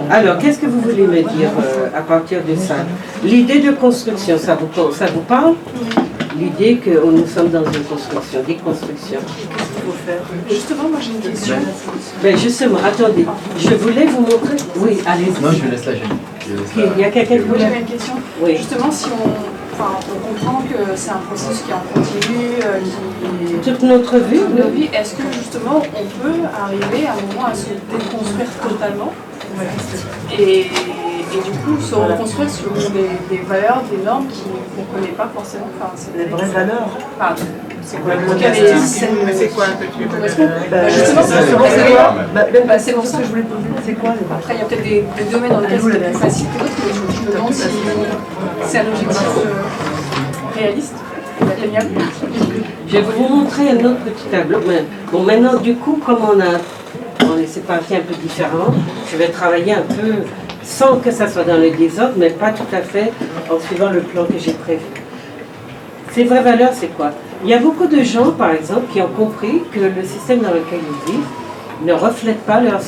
Alors, qu'est-ce que vous voulez me dire à partir de ça? L'idée de construction, ça vous parle? L'idée que nous sommes dans une construction, des constructions. Qu'est-ce qu'il faut faire? Justement, moi j'ai une question. Ben justement, attendez, je voulais vous montrer. Oui, allez-y. Non, je laisse la gêne. Il y a quelqu'un qui voulait. J'avais une question. Oui. Justement, si on comprend que c'est un processus qui est en continu, Toute notre vie, est-ce que justement on peut arriver à un moment à se déconstruire totalement et du coup se reconstruire selon des valeurs, des normes qu'on ne connaît pas forcément. Enfin, c'est Des vraies valeurs. C'est quoi le Mais c'est quoi que tu veux? Justement, c'est pour ça que je voulais poser. C'est quoi les valeurs? Après, il y a peut-être des domaines dans lesquels c'est plus facile que d'autres, mais je me demande si c'est un objectif réaliste, atteignable. je vais vous montrer un autre petit tableau. Bon, maintenant, du coup, comme on est séparés un peu différents, je vais travailler un peu sans que ça soit dans le désordre, mais pas tout à fait en suivant le plan que j'ai prévu. Ces vraies valeurs, c'est quoi? Il y a beaucoup de gens, par exemple, qui ont compris que le système dans lequel ils vivent ne reflète pas leur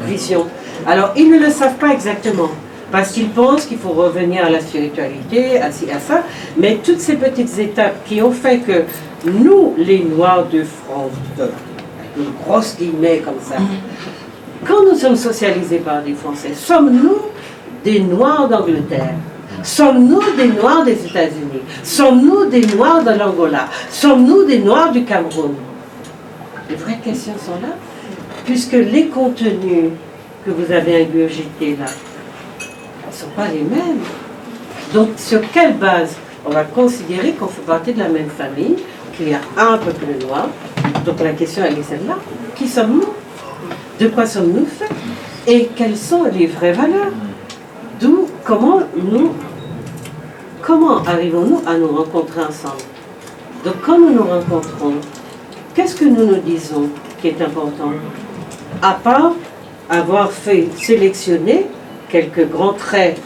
vision. Alors, ils ne le savent pas exactement, parce qu'ils pensent qu'il faut revenir à la spiritualité, à ça, mais toutes ces petites étapes qui ont fait que nous, les Noirs de France, une grosse guillemets comme ça, quand nous sommes socialisés par des Français, sommes-nous des Noirs d'Angleterre? Sommes-nous des Noirs des États-Unis? Sommes-nous des Noirs de l'Angola? Sommes-nous des Noirs du Cameroun? Les vraies questions sont là, puisque les contenus que vous avez ingurgités là ne sont pas les mêmes. Donc, sur quelle base on va considérer qu'on fait partie de la même famille, qu'il y a un peuple noir? Donc, la question, elle est celle-là. Qui sommes-nous? De quoi sommes-nous faits? Et quelles sont les vraies valeurs? D'où, comment arrivons-nous à nous rencontrer ensemble? Donc, quand nous nous rencontrons, qu'est-ce que nous nous disons qui est important? À part avoir fait sélectionner quelques grands traits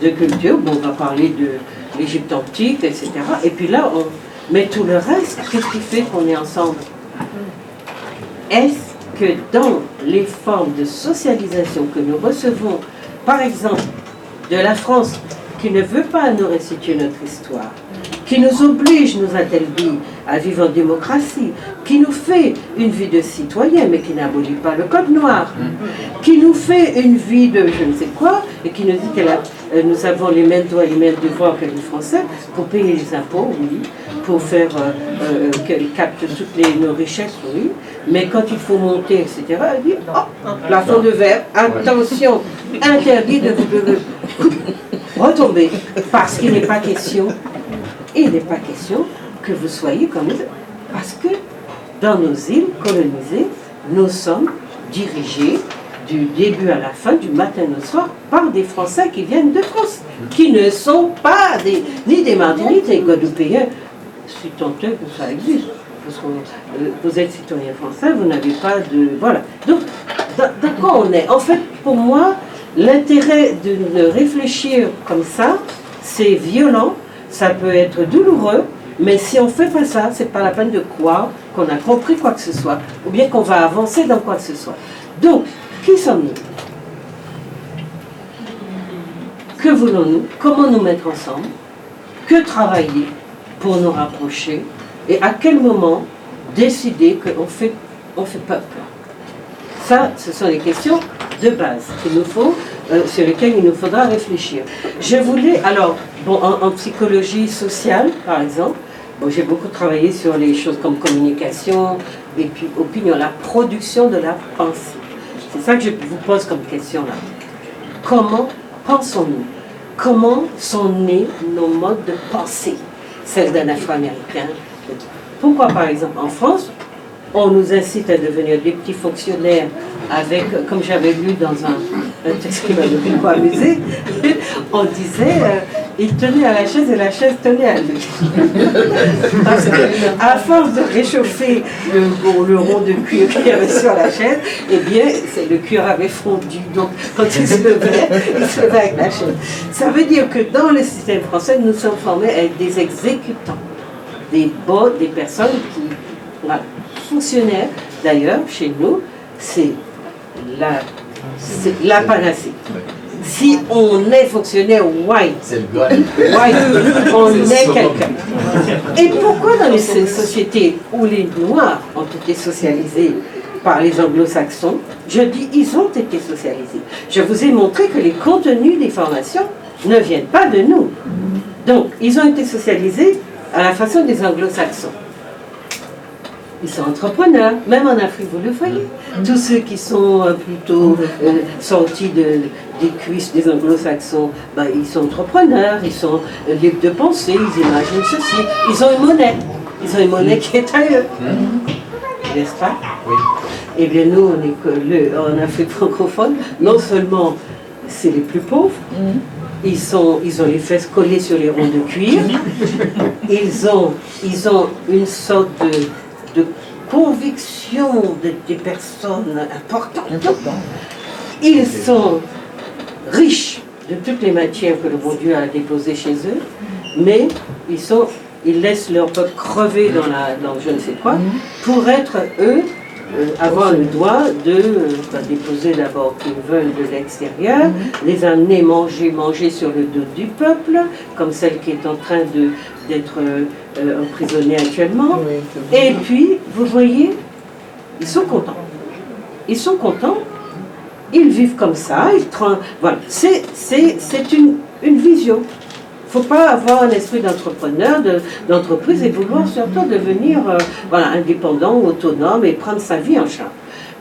de culture, bon, on va parler de l'Égypte antique, etc. Et puis là, mais tout le reste, qu'est-ce qui fait qu'on est ensemble? Est-ce que dans les formes de socialisation que nous recevons, par exemple, de la France, qui ne veut pas nous restituer notre histoire, qui nous oblige, nous a-t-elle dit, à vivre en démocratie, qui nous fait une vie de citoyen, mais qui n'abolit pas le code noir, qui nous fait une vie de je ne sais quoi, et qui nous dit que nous avons les mêmes droits et les mêmes devoirs que les Français, pour payer les impôts, oui, pour faire qu'elle capte toutes nos richesses, oui, mais quand il faut monter, etc., elle dit, oh, plafond de verre, attention, interdit de vous retomber, parce qu'il n'est pas question, que vous soyez comme nous, parce que dans nos îles colonisées, nous sommes dirigés du début à la fin, du matin au soir, par des Français qui viennent de France, qui ne sont pas ni des Martiniques, ni des Guadeloupéens. Je suis tentée que ça existe, parce que vous êtes citoyen français, vous n'avez pas de... Voilà. Donc, de quoi on est? En fait, pour moi, l'intérêt de réfléchir comme ça, c'est violent, ça peut être douloureux, mais si on fait pas ça, c'est pas la peine de croire qu'on a compris quoi que ce soit, ou bien qu'on va avancer dans quoi que ce soit. Donc, qui sommes-nous? Que voulons-nous? Comment nous mettre ensemble? Que travailler pour nous rapprocher? Et à quel moment décider qu'on fait peuple? Ça, ce sont les questions de base qu'il nous faut, sur lesquelles il nous faudra réfléchir. Je voulais, alors, bon, en psychologie sociale, par exemple, bon, j'ai beaucoup travaillé sur les choses comme communication, et puis opinion, la production de la pensée. C'est ça que je vous pose comme question là. Comment pensons-nous? Comment sont nés nos modes de pensée? Celles d'un Afro-Américain. Pourquoi, par exemple, en France, on nous incite à devenir des petits fonctionnaires avec, comme j'avais lu dans un texte qui m'avait beaucoup amusé, on disait, il tenait à la chaise et la chaise tenait à lui. Parce qu'à force de réchauffer le rond de cuir qu'il y avait sur la chaise, eh bien, le cuir avait fondu. Donc, quand il se levait avec la chaise. Ça veut dire que dans le système français, nous sommes formés avec des exécutants, des personnes qui... Voilà. fonctionnaire, d'ailleurs, chez nous, c'est la panacée. Si on est fonctionnaire white, on est quelqu'un. Et pourquoi dans les sociétés où les Noirs ont été socialisés par les anglo-saxons, je dis ils ont été socialisés. Je vous ai montré que les contenus des formations ne viennent pas de nous. Donc, ils ont été socialisés à la façon des anglo-saxons. Ils sont entrepreneurs, même en Afrique, vous le voyez. Tous ceux qui sont plutôt sortis des cuisses des anglo-saxons, ben, ils sont entrepreneurs, ils sont libres de penser, ils imaginent ceci. Ils ont une monnaie. Ils ont une monnaie qui est à eux. N'est-ce pas? Oui. Eh bien, nous, on est que en Afrique francophone, non seulement c'est les plus pauvres, ils ont les fesses collées sur les ronds de cuir, ils ont une sorte de conviction des personnes importantes. Ils sont riches de toutes les matières que le bon Dieu a déposées chez eux, mais ils laissent leur peuple crever dans je ne sais quoi, pour être eux, avoir le droit de déposer d'abord qu'ils veulent de l'extérieur, les amener manger sur le dos du peuple, comme celle qui est en train d'être emprisonnée actuellement. Et puis, vous voyez, ils sont contents. Ils sont contents, ils vivent comme ça, voilà. C'est une vision. Il ne faut pas avoir un esprit d'entrepreneur, d'entreprise et vouloir surtout devenir indépendant, autonome et prendre sa vie en charge.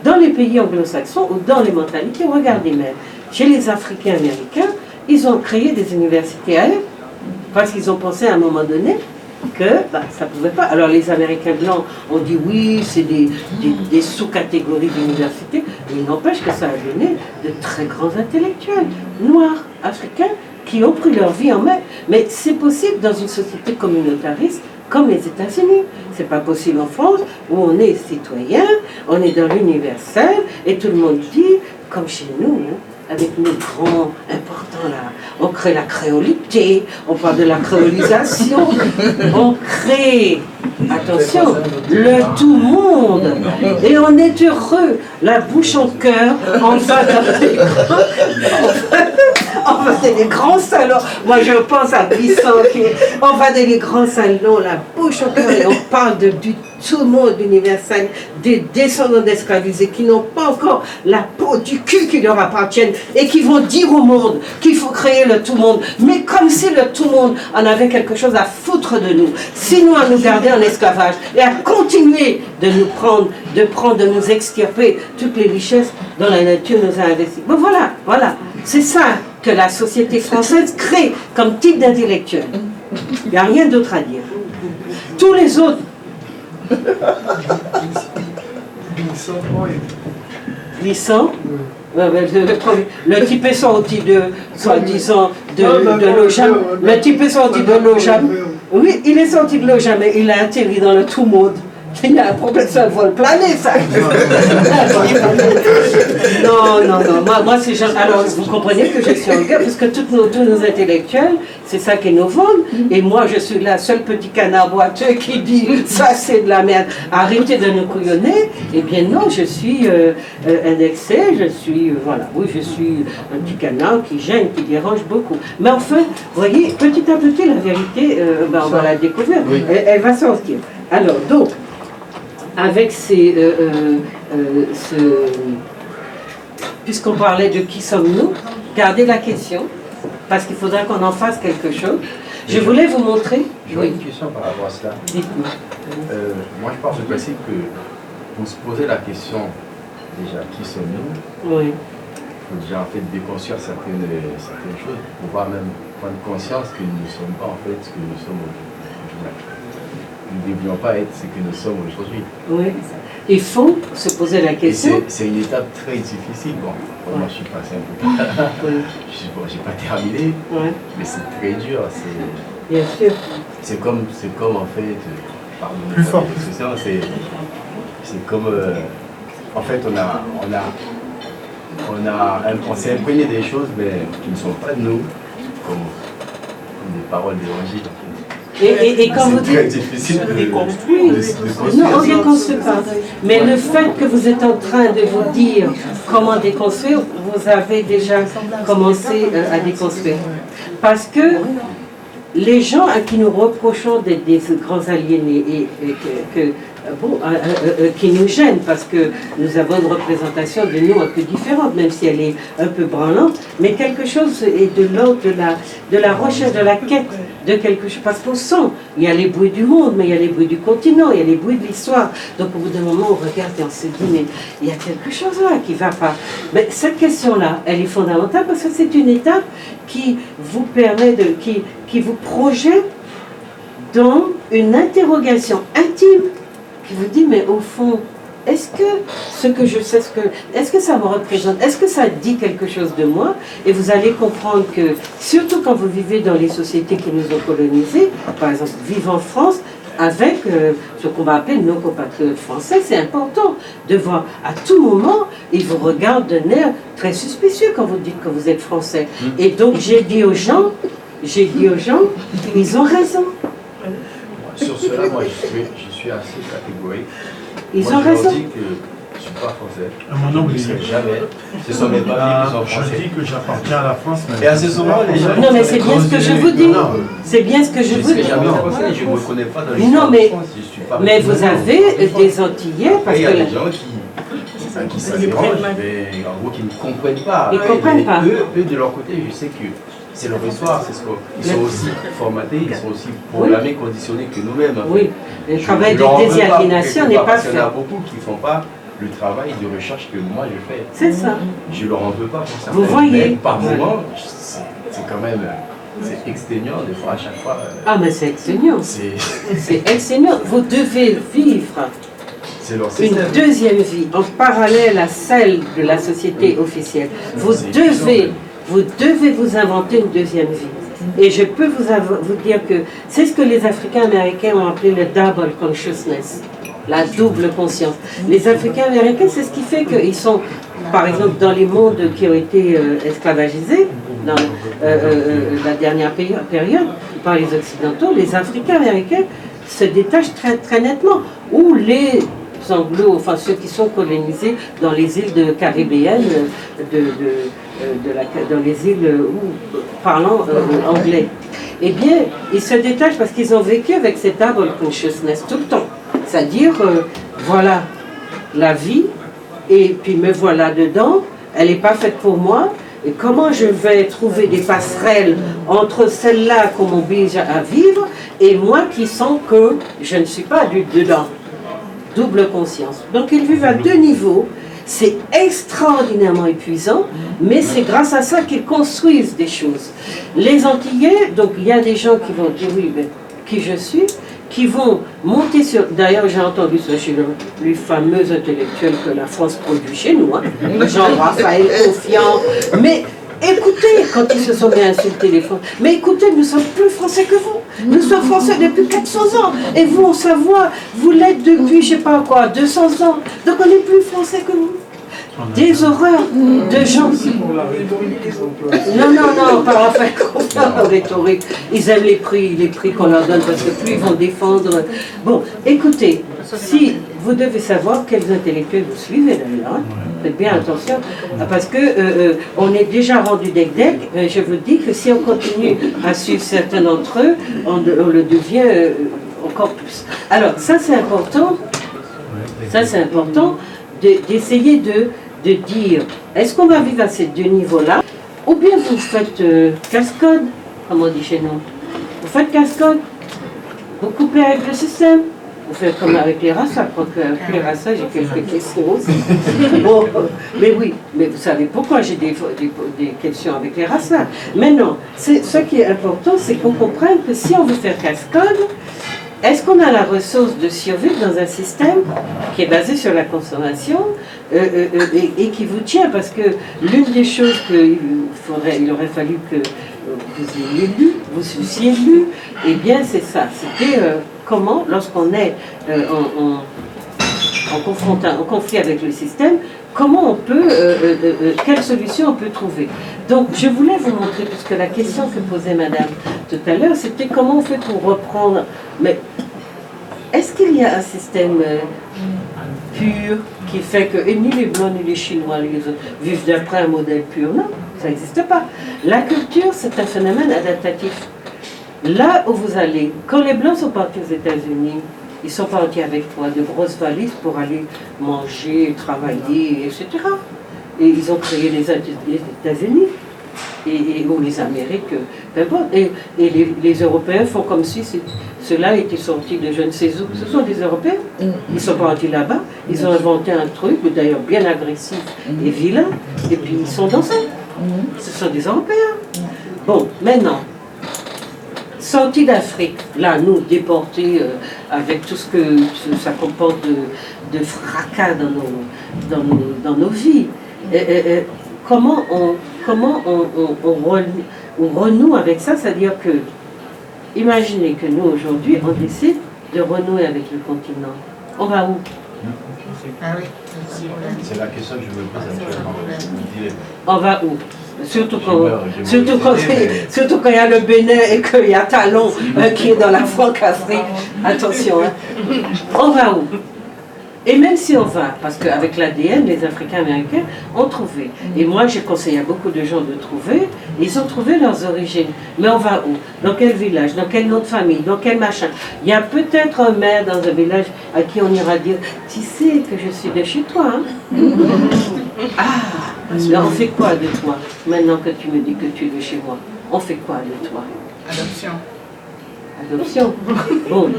Dans les pays anglo-saxons ou dans les mentalités, regardez même, chez les Africains américains, ils ont créé des universités à eux parce qu'ils ont pensé à un moment donné que ça ne pouvait pas. Alors les Américains blancs ont dit oui, c'est des sous-catégories d'universités, mais il n'empêche que ça a donné de très grands intellectuels noirs, africains, qui ont pris leur vie en main. Mais c'est possible dans une société communautariste comme les États-Unis. C'est pas possible en France, où on est citoyen, on est dans l'universel, et tout le monde dit, comme chez nous, avec nos grands importants là, on crée la créolité, on parle de la créolisation, on crée, attention, le tout monde, et on est heureux, la bouche en cœur, on va dans les grands salons. Moi je pense à Bisson, on va dans les grands salons, la bouche en cœur, et on parle du tout le monde universel, des descendants d'esclavisés qui n'ont pas encore la peau du cul qui leur appartiennent et qui vont dire au monde qu'il faut créer le tout monde, mais comme si le tout monde en avait quelque chose à foutre de nous, sinon à nous garder en esclavage et à continuer de nous extirper toutes les richesses dont la nature nous a investies. Bon voilà, c'est ça que la société française crée comme type d'intellectuel. Il n'y a rien d'autre à dire. Tous les autres. Glissant. Le type est sorti de, soi-disant, de l'OJAM. Le type est sorti de l'OJAM. Oui, il est sorti de l'OJAM, mais il a atterri dans le tout monde. Il y a un problème, ça vole planer, ça. Non. Moi c'est genre. Alors, vous comprenez que je suis en guerre, parce que tous nos intellectuels, c'est ça qui nous vendent. Et moi, je suis la seule petit canard boiteux qui dit ça, c'est de la merde. Arrêtez de nous couillonner. Eh bien, non, je suis indexé, je suis. Je suis un petit canard qui gêne, qui dérange beaucoup. Mais enfin, vous voyez, petit à petit, la vérité, on va la découvrir. Oui. Elle va sortir. Alors, donc. Avec puisqu'on parlait de qui sommes-nous, gardez la question, parce qu'il faudra qu'on en fasse quelque chose. Je voulais vous montrer. J'aurais une question par rapport à cela. Dites-moi. Moi, je pense du principe que pour se poser la question, déjà, qui sommes-nous? Oui. Il faut déjà en fait déconstruire certaines choses, pour pouvoir même prendre conscience que nous ne sommes pas en fait ce que nous sommes aujourd'hui. Nous ne devions pas être ce que nous sommes aujourd'hui. Oui, il faut se poser la question. C'est une étape très difficile. Bon, moi je suis passé un peu. J'ai pas terminé, mais c'est très dur. Bien sûr. C'est comme en fait, pardon, plus fort. C'est comme, en fait, on s'est imprégné des choses, mais qui ne sont pas de nous, comme des paroles d'évangile. Et quand vous C'est très dites... difficile de Oui, construire. non, on ne déconstruit pas. Mais le fait que vous êtes en train de vous dire comment déconstruire, vous avez déjà commencé à déconstruire. Parce que les gens à qui nous reprochons d'être des grands aliénés et qui nous gênent parce que nous avons une représentation de nous un peu différente, même si elle est un peu branlante, mais quelque chose est de l'ordre de la recherche, de la quête de quelque chose. Parce qu'au son, il y a les bruits du monde, mais il y a les bruits du continent, il y a les bruits de l'histoire. Donc au bout d'un moment, on regarde et on se dit, mais il y a quelque chose là qui ne va pas. Mais cette question-là, elle est fondamentale parce que c'est une étape qui vous permet qui vous projette dans une interrogation intime qui vous dit, mais au fond, est-ce que ce que je sais, est-ce que ça me représente, est-ce que ça dit quelque chose de moi? Et vous allez comprendre que, surtout quand vous vivez dans les sociétés qui nous ont colonisés, par exemple, vivre en France, avec ce qu'on va appeler nos compatriotes français, c'est important de voir à tout moment, ils vous regardent d'un air très suspicieux quand vous dites que vous êtes français. Et donc j'ai dit aux gens, ils ont raison. Sur cela, moi, je suis assez catégorique. Ils moi, ont raison. Je leur dis que je ne suis pas français. Mon nom, jamais. Ce sont mes papiers qui sont français. Je dis que j'appartiens à la France. Et assez souvent, les gens... Non, mais c'est bien ce que je vous dis. C'est bien ce que je vous dis. Je ne me reconnais pas dans Non, mais, je suis pas mais vous avez des Antillais parce il y a que... des gens qui s'interrogent, mais en gros qui ne comprennent pas. Ils ne comprennent pas. Eux, de leur côté, je sais que c'est leur histoire, c'est ce qu'ils sont aussi formatés, ils sont aussi programmés, conditionnés que nous-mêmes. Oui, le travail de désaliénation n'est pas fait. Il y en a beaucoup qui ne font pas le travail de recherche que moi je fais. C'est ça. Je ne leur en veux pas pour ça. Vous voyez. Mais par moment, c'est quand même... C'est exténuant, des fois, à chaque fois. Ah, mais c'est exténuant. C'est exténuant. Vous devez vivre une deuxième vie en parallèle à celle de la société officielle. Vous devez vous inventer une deuxième vie. Et je peux vous dire que c'est ce que les Africains américains ont appelé le double consciousness, la double conscience. Les Africains américains, c'est ce qui fait qu'ils sont, par exemple, dans les mondes qui ont été esclavagisés, dans la dernière période, par les Occidentaux, les Africains américains se détachent très, très nettement. Ou les Anglo, enfin ceux qui sont colonisés dans les îles caribéennes, dans les îles parlant anglais. Eh bien, ils se détachent parce qu'ils ont vécu avec cette double consciousness tout le temps. C'est-à-dire, voilà la vie, et puis me voilà dedans, elle n'est pas faite pour moi, et comment je vais trouver des passerelles entre celle-là qu'on m'oblige à vivre, et moi qui sens que je ne suis pas dedans. Double conscience. Donc ils vivent à deux niveaux, c'est extraordinairement épuisant, mais c'est grâce à ça qu'ils construisent des choses. Les Antillais, donc il y a des gens qui vont dire oui, mais qui je suis, qui vont monter sur... D'ailleurs, j'ai entendu ça chez le plus fameux intellectuel que la France produit chez nous, hein, Jean-Raphaël Confiant. Mais écoutez, quand ils se sont bien insultés les Français, mais écoutez, nous sommes plus français que vous. Nous sommes français depuis 400 ans. Et vous, en Savoie, vous l'êtes depuis, je ne sais pas quoi, 200 ans. Donc on est plus français que vous. Des horreurs de gens. Non, par Raphaël Confiant, en rhétorique. Ils aiment les prix qu'on leur donne parce que plus ils vont défendre. Bon, écoutez, si vous devez savoir quels intellectuels vous suivez d'ailleurs, hein. Faites bien attention, parce que on est déjà rendu dec-dec. Je vous dis que si on continue à suivre certains d'entre eux, on le devient encore plus. Alors, ça c'est important. Ça c'est important d'essayer de dire, est-ce qu'on va vivre à ces deux niveaux-là, ou bien vous faites casse-code, comme on dit chez nous. Vous faites casse-code, vous coupez avec le système, vous faites comme avec les races, avec les races, j'ai quelques questions aussi. Bon, mais oui, mais vous savez pourquoi j'ai des questions avec les races là. Mais non, ce qui est important, c'est qu'on comprenne que si on veut faire casse-code, est-ce qu'on a la ressource de survivre dans un système qui est basé sur la consommation et qui vous tient? Parce que l'une des choses qu'il aurait fallu que vous ayez lu, vous eussiez lu, eh bien c'est ça, c'était comment, lorsqu'on est en conflit avec le système, comment on peut, quelle solution on peut trouver. Donc je voulais vous montrer, puisque la question que posait Madame tout à l'heure, c'était comment on fait pour reprendre. Mais est-ce qu'il y a un système pur qui fait que et ni les Blancs ni les Chinois les autres, vivent d'après un modèle pur? Non, ça n'existe pas. La culture, c'est un phénomène adaptatif. Là où vous allez, quand les Blancs sont partis aux États-Unis, ils sont partis avec quoi? De grosses valises pour aller manger, travailler, etc. Et ils ont créé les États-Unis. Ou les Amériques, peu importe. Et les Européens font comme si ceux-là étaient sortis de je ne sais où. Ce sont des Européens. Ils sont partis là-bas, ils ont inventé un truc, d'ailleurs bien agressif et vilain, et puis ils sont dans ça. Ce sont des Européens. Bon, maintenant, sortis d'Afrique, là, nous, déportés avec tout ce que ça comporte de fracas dans nos vies, comment on renoue avec ça, c'est-à-dire que, imaginez que nous, aujourd'hui, on décide de renouer avec le continent. On va où? C'est la question que je me pose actuellement. On va où? Surtout quand il y a le Bénin et qu'il y a Talon qui est dans la Franc-Afrique. Attention, hein. On va où? Et même si on va, parce qu'avec l'ADN, les Africains américains ont trouvé. Et moi, j'ai conseillé à beaucoup de gens de trouver. Ils ont trouvé leurs origines. Mais on va où? Dans quel village? Dans quel nom de famille? Dans quel machin? Il y a peut-être un maire dans un village à qui on ira dire « Tu sais que je suis de chez toi, hein ?» Ah, on fait quoi de toi? Maintenant que tu me dis que tu es de chez moi, on fait quoi de toi? Adoption. Adoption. Bon,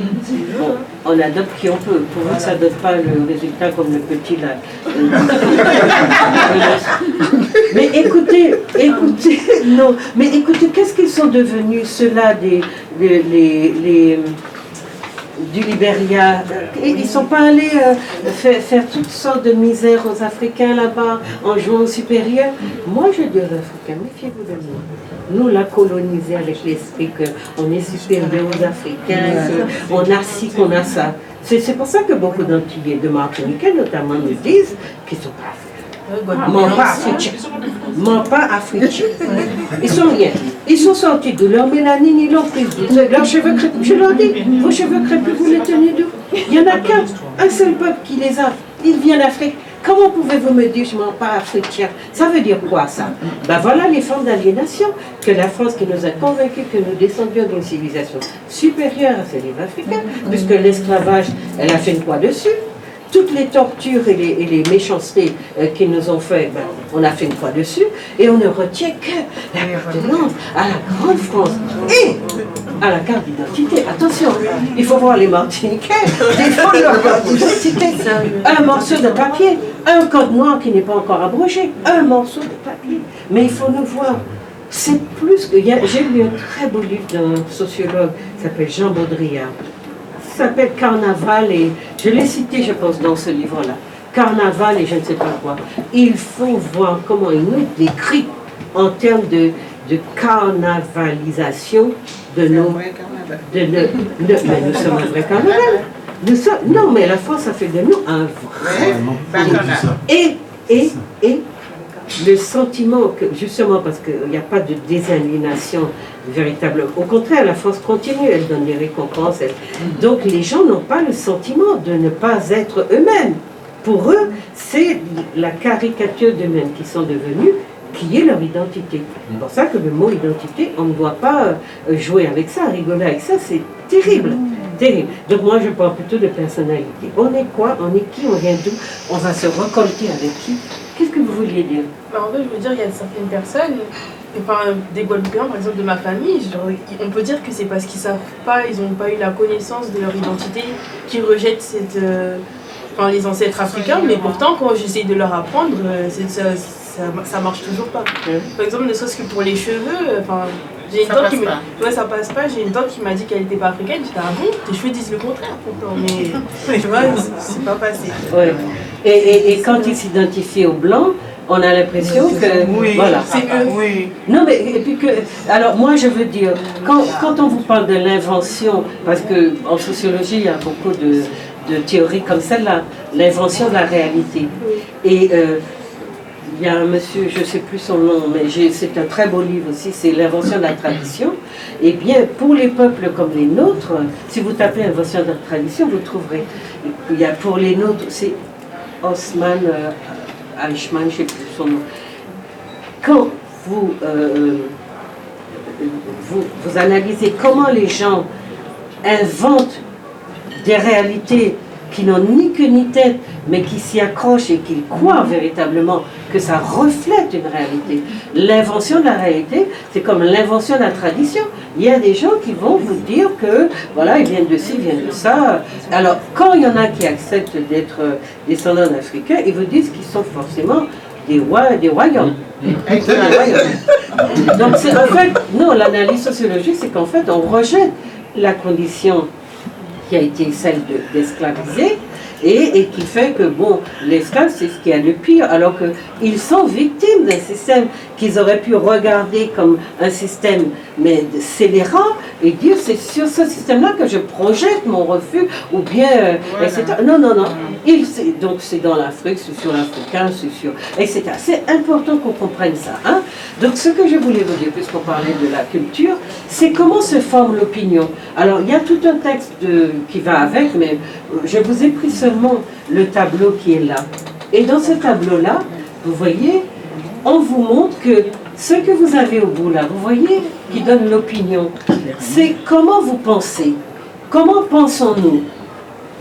on adopte qui on peut. Pour que ça ne donne pas le résultat comme le petit là. Mais écoutez, non. Mais écoutez, qu'est-ce qu'ils sont devenus ceux-là du Libéria? Ils ne sont pas allés faire toutes sortes de misères aux Africains là-bas en jouant au supérieur. Moi, je dis aux Africains, méfiez-vous de nous. Nous, la colonisé avec l'esprit qu'on est supérieur aux Africains, qu'on a ci, qu'on a ça. C'est pour ça que beaucoup d'Antillais, de Martiniquais notamment, nous disent qu'ils sont pas africains. Ment pas africains. Ils sont rien. Ils sont sortis de leur mélanine, ils l'ont pris. Leurs cheveux crépus, je leur dis, vos cheveux crépus, vous les tenez d'où? Il n'y en a qu'un, un seul peuple qui les a. Il vient d'Afrique. Comment pouvez-vous me dire je ne mens pas africain? Ça veut dire quoi ça? Ben voilà les formes d'aliénation que la France qui nous a convaincus que nous descendions d'une civilisation supérieure à celle des Africains, puisque l'esclavage, elle a fait une croix dessus. Toutes les tortures et les méchancetés qu'ils nous ont fait, ben, on a fait une croix dessus, et on ne retient que l'appartenance à la grande France et à la carte d'identité. Attention, il faut voir les Martiniquais défendre leur carte d'identité. Un morceau de papier, un code noir qui n'est pas encore abrogé, un morceau de papier. Mais il faut nous voir. C'est plus que... J'ai lu un très beau livre d'un sociologue qui s'appelle Jean Baudrillard. Ça s'appelle Carnaval et je l'ai cité, je pense, dans ce livre-là. Carnaval et je ne sais pas quoi. Il faut voir comment il nous décrit en termes de carnavalisation de nos... mais nous sommes un vrai carnaval. Non, mais la France a fait de nous un vrai carnaval. Et le sentiment que, justement, parce qu'il n'y a pas de désaliénation véritable, au contraire, la France continue, elle donne des récompenses. Donc les gens n'ont pas le sentiment de ne pas être eux-mêmes. Pour eux, c'est la caricature d'eux-mêmes qui sont devenus, qui est leur identité. C'est pour ça que le mot identité, on ne doit pas jouer avec ça, rigoler avec ça, c'est terrible. Terrible. Donc moi je parle plutôt de personnalité. On est quoi? On est qui? On vient d'où? On va se récolter avec qui? Qu'est-ce que vous vouliez dire? En fait, je veux dire, il y a certaines personnes, enfin des Guadeloupéens par exemple de ma famille, genre, on peut dire que c'est parce qu'ils savent pas, ils n'ont pas eu la connaissance de leur identité, qu'ils rejettent les ancêtres africains, mais pourtant quand j'essaye de leur apprendre, ça marche toujours pas. Par exemple, ne serait-ce que pour les cheveux, j'ai une tante qui ça passe pas. J'ai une tante qui m'a dit qu'elle n'était pas africaine. J'étais ah bon, tes cheveux disent le contraire pourtant, mais tu vois, c'est pas passé. Ouais. Et quand ils s'identifient aux blancs, on a l'impression que voilà. C'est eux. Oui. Non mais et puis que alors moi je veux dire quand on vous parle de l'invention, parce que en sociologie il y a beaucoup de théories comme celle-là, l'invention de la réalité. Et il y a un monsieur, je ne sais plus son nom, mais c'est un très beau livre aussi, c'est L'invention de la tradition. Eh bien, pour les peuples comme les nôtres, si vous tapez Invention de la tradition, vous trouverez. Il y a pour les nôtres, c'est Osman Eichmann, je ne sais plus son nom. Quand vous analysez comment les gens inventent des réalités qui n'ont ni queue ni tête, mais qui s'y accrochent et qui croient véritablement que ça reflète une réalité. L'invention de la réalité, c'est comme l'invention de la tradition. Il y a des gens qui vont vous dire que, voilà, ils viennent de ci, ils viennent de ça. Alors, quand il y en a qui acceptent d'être descendants d'Africains, ils vous disent qu'ils sont forcément des royaumes. Donc, c'est en fait, non, l'analyse sociologique, c'est qu'en fait, on rejette la condition qui a été celle d'esclaviser, et qui fait que, bon, l'esclave, c'est ce qui est le pire, alors qu'ils sont victimes d'un système qu'ils auraient pu regarder comme un système, mais scélérat, et dire, c'est sur ce système-là que je projette mon refus, ou bien, etc. Non, non, non. Donc, c'est dans l'Afrique, c'est sur l'Africain, c'est sur, etc. C'est important qu'on comprenne ça. Hein? Donc, ce que je voulais vous dire, puisqu'on parlait de la culture, c'est comment se forme l'opinion. Alors, il y a tout un texte qui va avec, mais je vous ai pris seulement le tableau qui est là. Et dans ce tableau-là, vous voyez, on vous montre que ce que vous avez au bout là, vous voyez, qui donne l'opinion, c'est comment vous pensez, comment pensons-nous,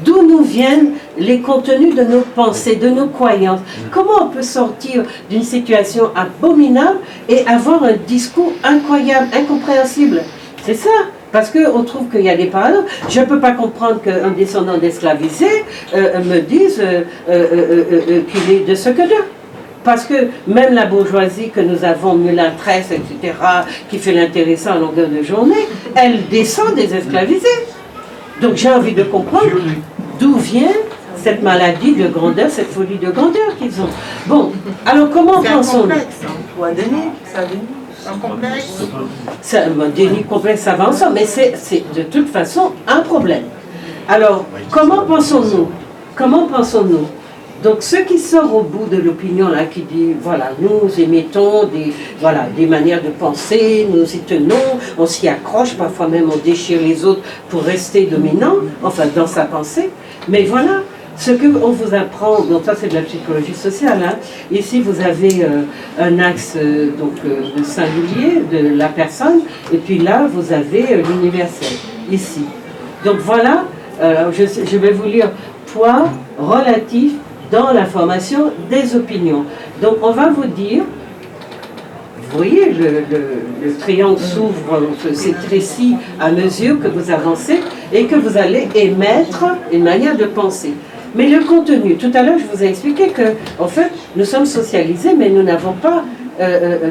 d'où nous viennent les contenus de nos pensées, de nos croyances, comment on peut sortir d'une situation abominable et avoir un discours incroyable, incompréhensible. C'est ça. Parce qu'on trouve qu'il y a des paradoxes. Je ne peux pas comprendre qu'un descendant d'esclavisés me dise qu'il est de ce que d'eux. Parce que même la bourgeoisie que nous avons, mulâtresse, etc., qui fait l'intéressant à longueur de journée, elle descend des esclavisés. Donc j'ai envie de comprendre d'où vient cette maladie de grandeur, cette folie de grandeur qu'ils ont. Bon, alors comment pensons-nous? Ou un déni, ça déni. Un complexe. Un déni complexe, ça va ensemble, mais c'est de toute façon un problème. Alors, comment pensons-nous? Comment pensons-nous? Donc, ce qui sort au bout de l'opinion, là, qui dit, voilà, nous émettons des manières de penser, nous y tenons, on s'y accroche, parfois même on déchire les autres pour rester dominant, enfin, dans sa pensée. Mais voilà, ce qu'on vous apprend, donc ça c'est de la psychologie sociale, hein. Ici vous avez un axe de singulier de la personne, et puis là vous avez l'universel, ici. Donc voilà, je vais vous lire poids relatif dans la formation des opinions. Donc on va vous dire, vous voyez le triangle s'ouvre, s'étrécit à mesure que vous avancez et que vous allez émettre une manière de penser. Mais le contenu, tout à l'heure je vous ai expliqué que, en fait, nous sommes socialisés, mais nous n'avons pas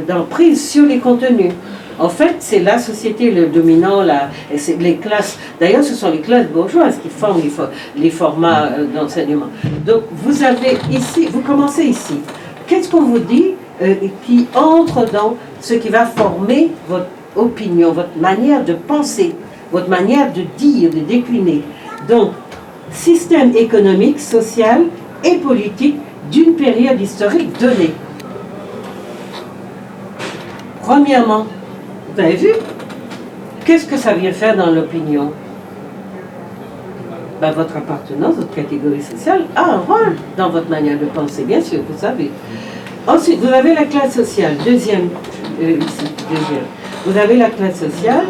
d'emprise sur les contenus. En fait, c'est la société, le dominant, les classes. D'ailleurs, ce sont les classes bourgeoises qui forment les formats d'enseignement. Donc, vous avez ici, vous commencez ici. Qu'est-ce qu'on vous dit qui entre dans ce qui va former votre opinion, votre manière de penser, votre manière de dire, de décliner. Donc, système économique, social et politique d'une période historique donnée. Premièrement, vous avez vu? Qu'est-ce que ça vient faire dans l'opinion? Ben, votre appartenance, votre catégorie sociale a un rôle dans votre manière de penser, bien sûr, vous savez. Ensuite, vous avez la classe sociale, deuxième. Vous avez la classe sociale,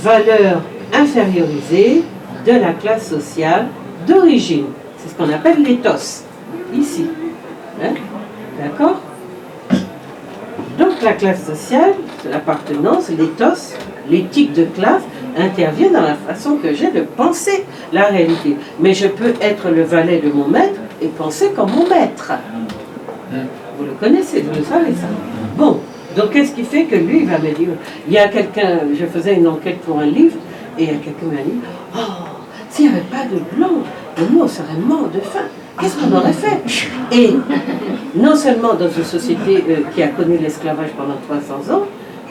valeur infériorisée de la classe sociale d'origine. C'est ce qu'on appelle l'éthos, ici. Hein? D'accord? Donc la classe sociale, l'appartenance, l'éthos, l'éthique de classe intervient dans la façon que j'ai de penser la réalité. Mais je peux être le valet de mon maître et penser comme mon maître. Vous le connaissez, vous le savez ça. Bon, donc qu'est-ce qui fait que lui, il va me dire, il y a quelqu'un, je faisais une enquête pour un livre, et il y a quelqu'un qui m'a dit, oh, s'il n'y avait pas de blanc, nous, on serait morts de faim. Qu'est-ce qu'on aurait fait? Et non seulement dans une société qui a connu l'esclavage pendant 300 ans,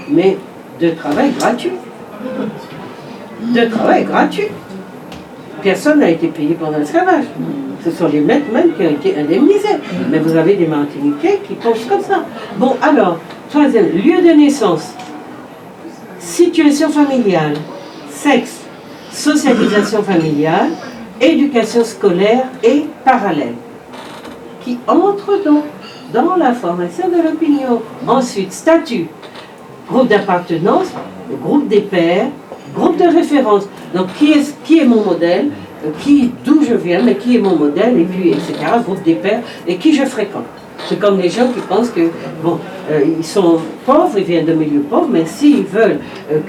mais de travail gratuit. De travail gratuit. Personne n'a été payé pendant l'esclavage. Ce sont les maîtres même qui ont été indemnisés. Mais vous avez des Martiniquais qui pensent comme ça. Bon, alors, troisième, lieu de naissance, situation familiale, sexe, socialisation familiale, éducation scolaire et parallèle, qui entrent donc dans la formation de l'opinion. Ensuite, statut, groupe d'appartenance, groupe des pairs, groupe de référence. Donc, qui est mon modèle, d'où je viens, mais qui est mon modèle, et puis, etc., groupe des pairs, et qui je fréquente. C'est comme les gens qui pensent que, bon, ils sont pauvres, ils viennent de milieux pauvres, mais s'ils veulent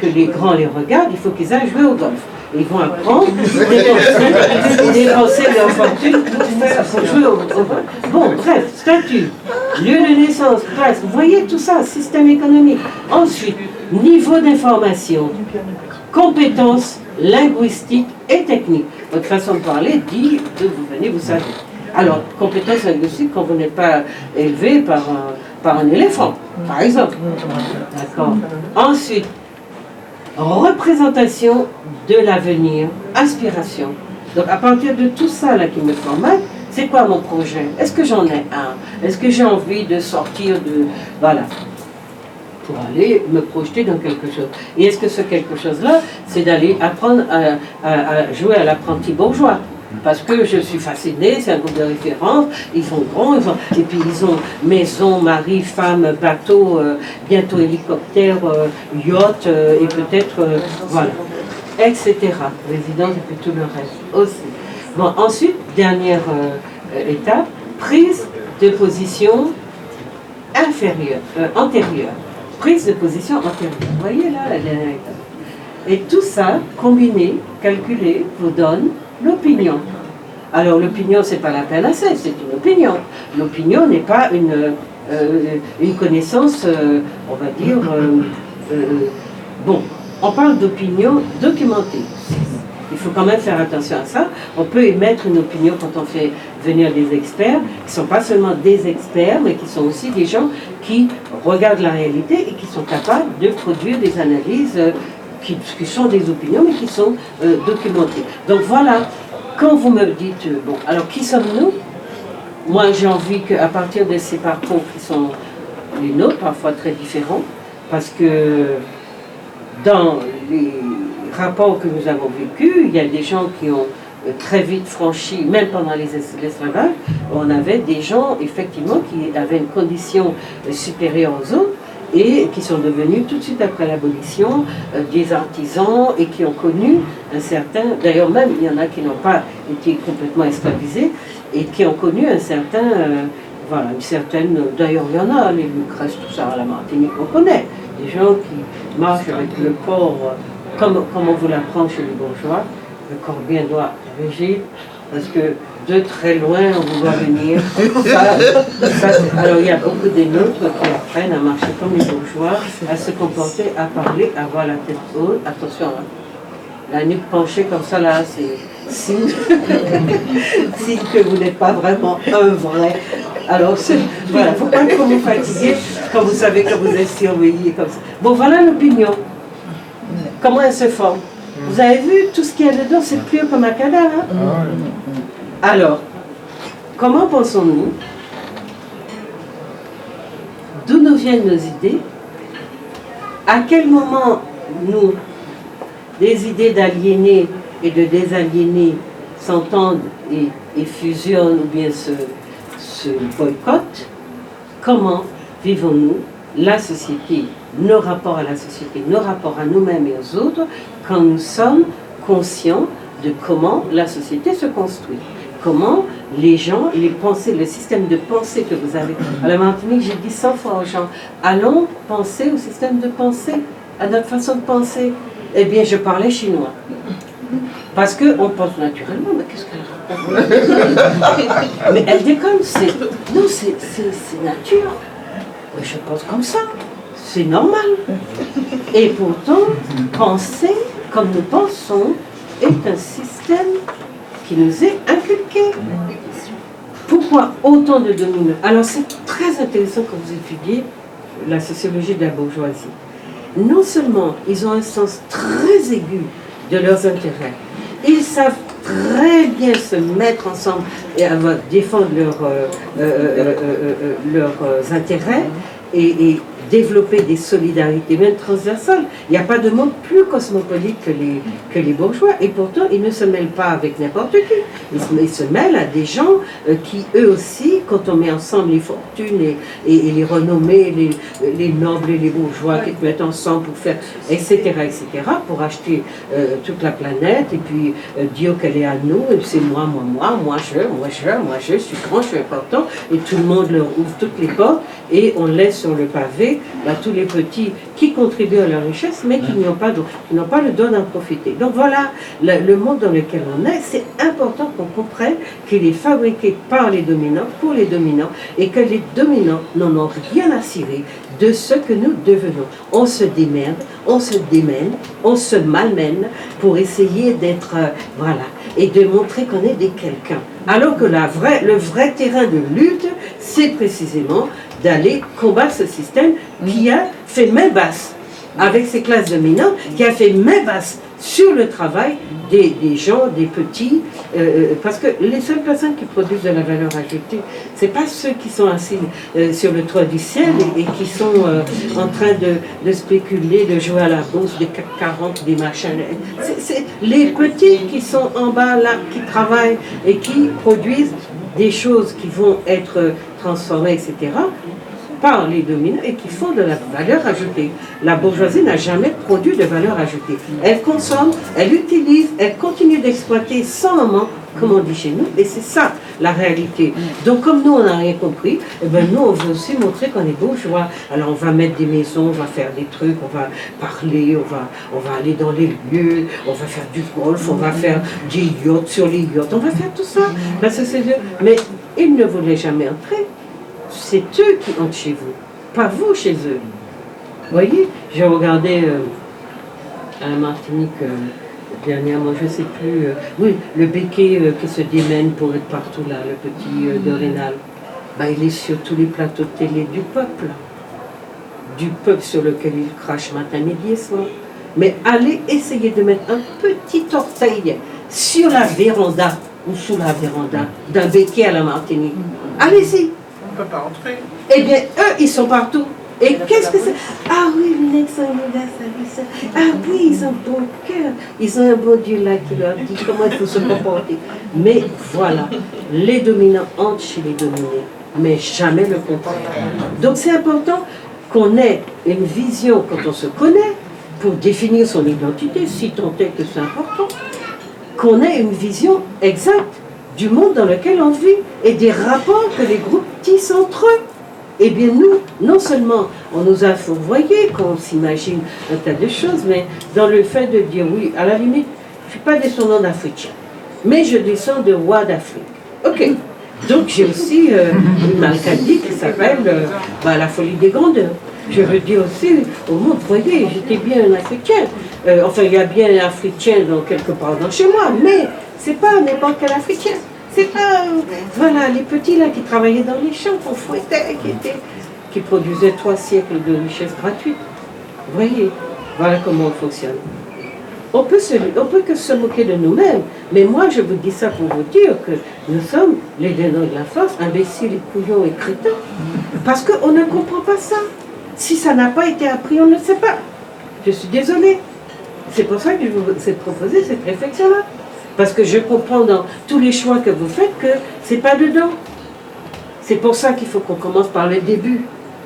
que les grands les regardent, il faut qu'ils aillent jouer au golf. Ils vont apprendre, dépenser leur fortune pour jouer au golf. Bon, bref, statut, lieu de naissance, classe, vous voyez tout ça, système économique. Ensuite, niveau d'information, compétences linguistiques et techniques. Votre façon de parler dit que vous venez, vous savez. Alors, compétences linguistiques quand vous n'êtes pas élevé par un éléphant, par exemple. D'accord. Ensuite, représentation de l'avenir, aspiration. Donc, à partir de tout ça là qui me formate, c'est quoi mon projet? Est-ce que j'en ai un? Est-ce que j'ai envie de sortir de... Voilà. Pour aller me projeter dans quelque chose. Et est-ce que ce quelque chose-là, c'est d'aller apprendre à jouer à l'apprenti bourgeois? Parce que je suis fascinée, c'est un groupe de référence, ils sont grands, et puis ils ont maison, mari, femme, bateau, bientôt hélicoptère, yacht, et peut-être, voilà, etc. Résidence et puis tout le reste aussi. Bon, ensuite, dernière étape, prise de position antérieure. Prise de position antérieure. Vous voyez là la dernière étape. Et tout ça, combiné, calculé, vous donne l'opinion. Alors l'opinion, c'est pas la panacée, c'est une opinion. L'opinion n'est pas une connaissance, on va dire, bon, on parle d'opinion documentée. Il faut quand même faire attention à ça. On peut émettre une opinion quand on fait venir des experts, qui ne sont pas seulement des experts, mais qui sont aussi des gens qui regardent la réalité et qui sont capables de produire des analyses qui sont des opinions, mais qui sont documentées. Donc voilà, quand vous me dites, bon, alors qui sommes-nous? Moi, j'ai envie qu'à partir de ces parcours qui sont les nôtres, parfois très différents, parce que dans les rapports que nous avons vécus, il y a des gens qui ont très vite franchi, même pendant l'esclavage, on avait des gens, effectivement, qui avaient une condition supérieure aux autres, et qui sont devenus tout de suite après l'abolition des artisans et qui ont connu un certain, d'ailleurs même il y en a qui n'ont pas été complètement esclavisés et qui ont connu un certain, voilà, une certaine, d'ailleurs il y en a, les Lucrèce, tout ça à la Martinique, on connaît, des gens qui marchent avec le corps, comme on vous l'apprend chez les bourgeois, le corps bien droit, rigide, parce que de très loin on vous voit venir. Alors il y a beaucoup des nôtres qui apprennent à marcher comme les bourgeois, à se comporter, à parler, à avoir la tête haute. Attention, hein. La nuque penchée comme ça là, c'est signe que vous n'êtes pas vraiment un vrai. Alors voilà, il ne faut pas que vous fatiguez quand vous savez que vous êtes surveillé comme ça. Bon, voilà l'opinion. Comment elle se forme? Vous avez vu, tout ce qu'il y a dedans, c'est pur comme un cadavre. Hein? Alors, comment pensons-nous? D'où nous viennent nos idées? À quel moment nous, des idées d'aliénés et de désaliénés s'entendent et fusionnent ou bien se boycottent? Comment vivons-nous la société, nos rapports à la société, nos rapports à nous-mêmes et aux autres, quand nous sommes conscients de comment la société se construit? Comment les gens, les pensées, le système de pensée que vous avez. À la Martinique, j'ai dit 100 fois aux gens, allons penser au système de pensée, à notre façon de penser. Eh bien, je parlais chinois. Parce qu'on pense naturellement, mais qu'est-ce qu'elle raconte? Mais elle déconne, non, c'est nature. Mais je pense comme ça, c'est normal. Et pourtant, penser comme nous pensons est un système qui nous est inculqué. Pourquoi autant de dominants? Alors c'est très intéressant quand vous étudiez la sociologie de la bourgeoisie. Non seulement ils ont un sens très aigu de leurs intérêts, ils savent très bien se mettre ensemble et défendre leurs intérêts et développer des solidarités, même transversales. Il n'y a pas de monde plus cosmopolite que les bourgeois, et pourtant ils ne se mêlent pas avec n'importe qui. Ils se mêlent à des gens qui, eux aussi, quand on met ensemble les fortunes et les renommées, les nobles et les bourgeois qui se mettent ensemble pour faire, etc., pour acheter toute la planète, et puis dire qu'elle est à nous, et c'est moi, je suis grand, je suis important, et tout le monde leur ouvre toutes les portes, et on laisse sur le pavé tous les petits qui contribuent à leur richesse, mais qui n'ont pas le droit d'en profiter. Donc voilà, le monde dans lequel on est, c'est important qu'on comprenne qu'il est fabriqué par les dominants, pour les dominants, et que les dominants n'en ont rien à cirer de ce que nous devenons. On se démerde, on se démène, on se malmène pour essayer d'être, voilà, et de montrer qu'on est des quelqu'un. Alors que le vrai terrain de lutte, c'est précisément d'aller combattre ce système qui a fait main basse avec ces classes dominantes, qui a fait main basse sur le travail des gens, des petits, parce que les seules personnes qui produisent de la valeur ajoutée, ce n'est pas ceux qui sont assis sur le toit du ciel et qui sont en train de spéculer, de jouer à la bourse, des CAC 40, des machins. C'est les petits qui sont en bas là, qui travaillent et qui produisent des choses qui vont être transformées, etc., par les dominants et qui font de la valeur ajoutée. La bourgeoisie n'a jamais produit de valeur ajoutée. Elle consomme, elle utilise, elle continue d'exploiter sans moment, comme on dit chez nous, et c'est ça la réalité. Donc comme nous on n'a rien compris, eh ben, nous on veut aussi montrer qu'on est bourgeois. Alors on va mettre des maisons, on va faire des trucs, on va parler, on va aller dans les lieux, on va faire du golf, on va faire des yachts sur les yachts, on va faire tout ça. Parce que c'est eux. Mais ils ne voulaient jamais entrer. C'est eux qui entrent chez vous, pas vous chez eux. Vous voyez, j'ai regardé à la Martinique dernièrement, je ne sais plus, oui, le béquet qui se démène pour être partout là, le petit de Rénal. Ben, il est sur tous les plateaux de télé du peuple sur lequel il crache matin, midi et soir. Mais allez essayer de mettre un petit orteil sur la véranda ou sous la véranda d'un béquet à la Martinique. Allez-y. On ne peut pas entrer. Eh bien, eux, ils sont partout. Et qu'est-ce que c'est? Ah oui, les nègres sont universalistes. Ah oui, ils ont un bon cœur. Ils ont un bon Dieu là qui leur dit comment il faut se comporter. Mais voilà, les dominants entrent chez les dominés, mais jamais le contraire. Donc c'est important qu'on ait une vision quand on se connaît, pour définir son identité, si tant est que c'est important, qu'on ait une vision exacte du monde dans lequel on vit et des rapports que les groupes tissent entre eux. Eh bien nous, non seulement on nous a fourvoyés, qu'on s'imagine un tas de choses, mais dans le fait de dire oui, à la limite, je ne suis pas descendant d'Africain, mais je descends de rois d'Afrique. Ok. Donc j'ai aussi une maladie qui s'appelle la folie des grandeurs. Je veux dire aussi au monde, vous voyez, j'étais bien un Africain. Enfin, il y a bien un Africain quelque part dans chez moi, mais c'est pas n'importe quel Africain. C'est pas, voilà, les petits là qui travaillaient dans les champs, qu'on fouettait, qui produisaient 3 siècles de richesse gratuite. Vous voyez, voilà comment on fonctionne. On peut que se moquer de nous-mêmes, mais moi je vous dis ça pour vous dire que nous sommes les dénoms de la force, imbéciles et couillons et crétins, parce qu'on ne comprend pas ça. Si ça n'a pas été appris, on ne le sait pas. Je suis désolée. C'est pour ça que je vous ai proposé cette réflexion-là. Parce que je comprends dans tous les choix que vous faites que c'est pas dedans. C'est pour ça qu'il faut qu'on commence par le début,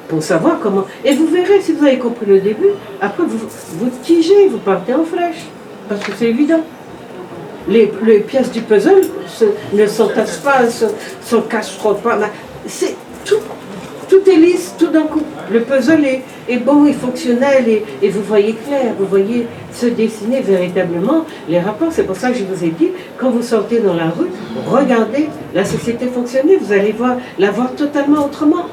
pour savoir comment. Et vous verrez, si vous avez compris le début, après vous tigez, vous partez en flèche. Parce que c'est évident. Les pièces du puzzle ne s'entassent pas, ne s'encastrent pas. C'est tout est lisse, tout d'un coup. Le puzzle est bon, est fonctionnel et vous voyez clair, vous voyez se dessiner véritablement les rapports. C'est pour ça que je vous ai dit, quand vous sortez dans la rue, regardez la société fonctionner, vous allez la voir totalement autrement.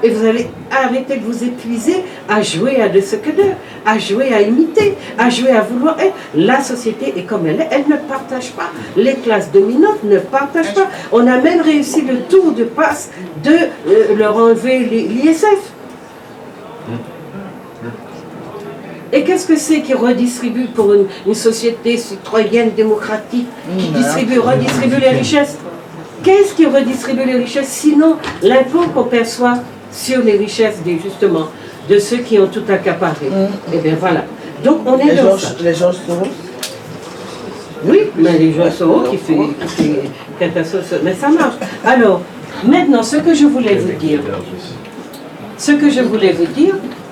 Et vous allez arrêter de vous épuiser à jouer à de ce que d'eux, à jouer à imiter, à jouer à vouloir être. La société est comme elle est, elle ne partage pas. Les classes dominantes ne partagent pas. On a même réussi le tour de passe de leur enlever l'ISF. Et qu'est-ce que c'est qui redistribue pour une société citoyenne, démocratique, qui redistribue les richesses? Qu'est-ce qui redistribue les richesses, sinon l'impôt qu'on perçoit sur les richesses, justement, de ceux qui ont tout accaparé? Et bien voilà. Donc on est dans ça. Les Georges Soros? Oui, mais les Georges Soros qui fait catastrophe, mais ça marche. Alors, maintenant, ce que je voulais vous dire,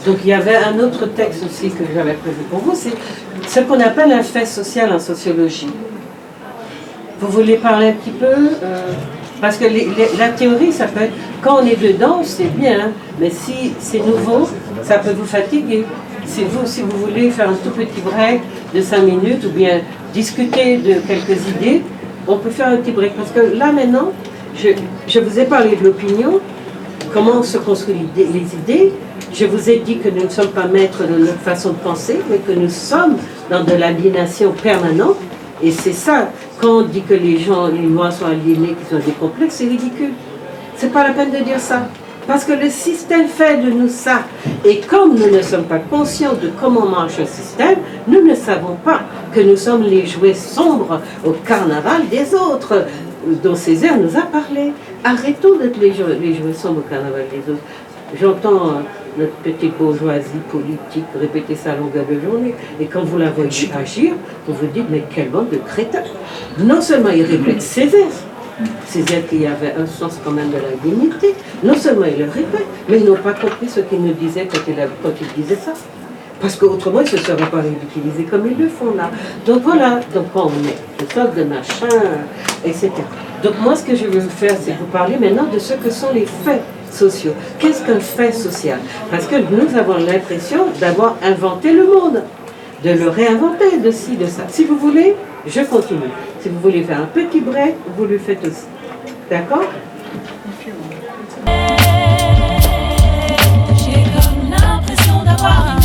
donc il y avait un autre texte aussi que j'avais prévu pour vous, c'est ce qu'on appelle un fait social en sociologie. Vous voulez parler un petit peu parce que la théorie, ça peut être, quand on est dedans, c'est bien, hein, mais si c'est nouveau, ça peut vous fatiguer. Si vous voulez faire un tout petit break de 5 minutes ou bien discuter de quelques idées, on peut faire un petit break. Parce que là maintenant, je vous ai parlé de l'opinion, comment se construisent les idées. Je vous ai dit que nous ne sommes pas maîtres de notre façon de penser, mais que nous sommes dans de l'aliénation permanente. Et c'est ça, quand on dit que les Noirs sont aliénés, qu'ils ont des complexes, c'est ridicule. C'est pas la peine de dire ça. Parce que le système fait de nous ça. Et comme nous ne sommes pas conscients de comment marche un système, nous ne savons pas que nous sommes les jouets sombres au carnaval des autres, dont Césaire nous a parlé. Arrêtons d'être les jouets sombres au carnaval des autres. J'entends notre petite bourgeoisie politique répéter ça à longueur de journée. Et quand vous la voyez agir, vous vous dites, mais quelle bande de crétins. Non seulement ils répètent Césaire qui avait un sens quand même de la dignité, non seulement ils le répètent, mais ils n'ont pas compris ce qu'il nous disait quand il disait ça. Parce qu'autrement, ils ne se seraient pas ridiculisés comme ils le font là. Donc voilà, donc quand on est une sorte de machin, etc. Donc moi, ce que je veux faire, c'est vous parler maintenant de ce que sont les faits sociaux. Qu'est-ce qu'un fait social? Parce que nous avons l'impression d'avoir inventé le monde, de le réinventer, de ci, de ça. Si vous voulez, je continue. Si vous voulez faire un petit break, vous le faites aussi. D'accord? J'ai comme l'impression d'avoir